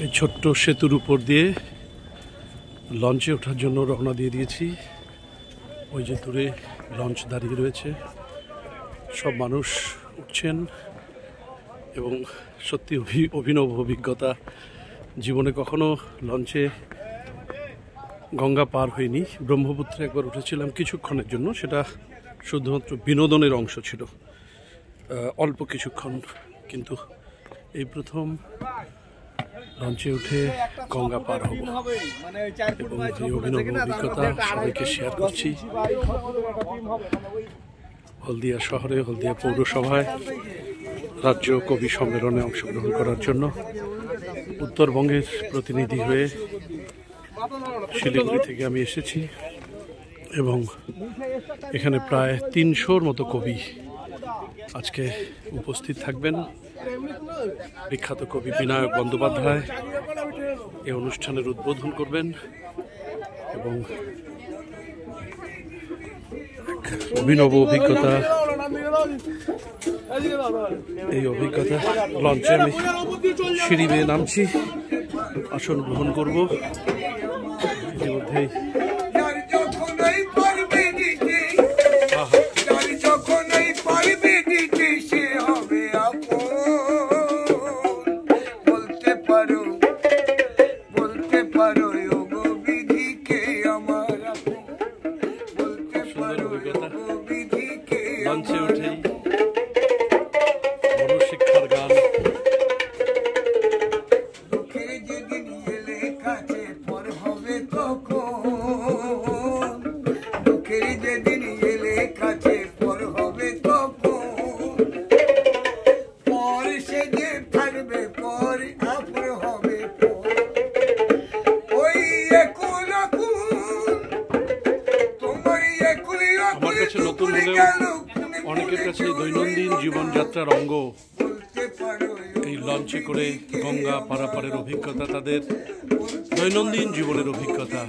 এই ছোট্ট সেতুর উপর দিয়ে লঞ্চে ওঠার জন্য রওনা দিয়ে দিয়েছি। ওই যে দূরে লঞ্চ দাঁড়িয়ে রয়েছে, সব মানুষ উঠছেন এবং সত্যি অভিনব অভিজ্ঞতা। জীবনে কখনো লঞ্চে গঙ্গা পার হয়নি। ব্রহ্মপুত্রে একবার উঠেছিলাম কিছুক্ষণের জন্য, সেটা শুধুমাত্র বিনোদনের অংশ ছিল, অল্প কিছুক্ষণ। কিন্তু এই প্রথম লঞ্চে উঠে গঙ্গা পার হব এবং এই অভিনব অভিজ্ঞতা সবাইকে শেয়ার করছি। হলদিয়া শহরে, হলদিয়া পৌরসভায় রাজ্য কবি সম্মেলনে অংশগ্রহণ করার জন্য উত্তরবঙ্গের প্রতিনিধি হয়ে শিলিগুড়ি থেকে আমি এসেছি এবং এখানে প্রায় ৩০০-র মতো কবি আজকে উপস্থিত থাকবেন। বিখ্যাত কবি বিনায়ক বন্দ্যোপাধ্যায় এই অনুষ্ঠানের উদ্বোধন করবেন এবং অভিনব অভিজ্ঞতা, এই অভিজ্ঞতা লঞ্চে আমি সিঁড়ি বেয়ে নামছি, আসন গ্রহণ করব। ইতিমধ্যেই লঞ্চে উঠেই বড় শিক্ষার গান। আমার কাছে নতুন হলেও অনেকের কাছে দৈনন্দিন জীবনযাত্রার অঙ্গ এই লঞ্চে করে গঙ্গা পারাপারের অভিজ্ঞতা, তাদের দৈনন্দিন জীবনের অভিজ্ঞতা।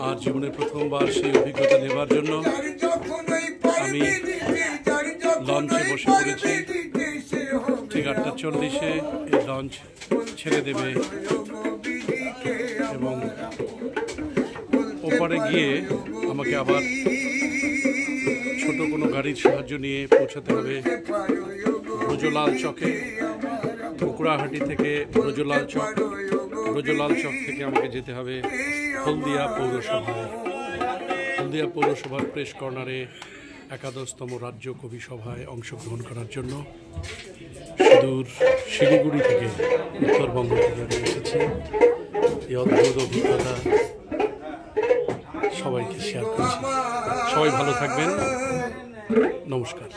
আর জীবনের প্রথমবার সেই অভিজ্ঞতা নেবার জন্য আমি লঞ্চে বসে পড়েছি। ঠিক 8:40-এ এই লঞ্চ ছেড়ে দেবে এবং ওপারে গিয়ে আমাকে আবার ছোট কোনো গাড়ির সাহায্য নিয়ে পৌঁছাতে হবে ব্রজলাল চকে। কুকুরাহাটি থেকে ব্রজলাল চক, ব্রজলাল চক থেকে আমাকে যেতে হবে হলদিয়া পৌরসভায়। হলদিয়া পৌরসভার প্রেস কর্নারে 11তম রাজ্য কবি সভায় অংশগ্রহণ করার জন্য সুদূর শিলিগুড়ি থেকে, উত্তরবঙ্গ থেকে আমি এসেছি। এই অদ্ভুত অভিজ্ঞতা সবাইকে শেয়ার করছি। সবাই ভালো থাকবেন, নমস্কার।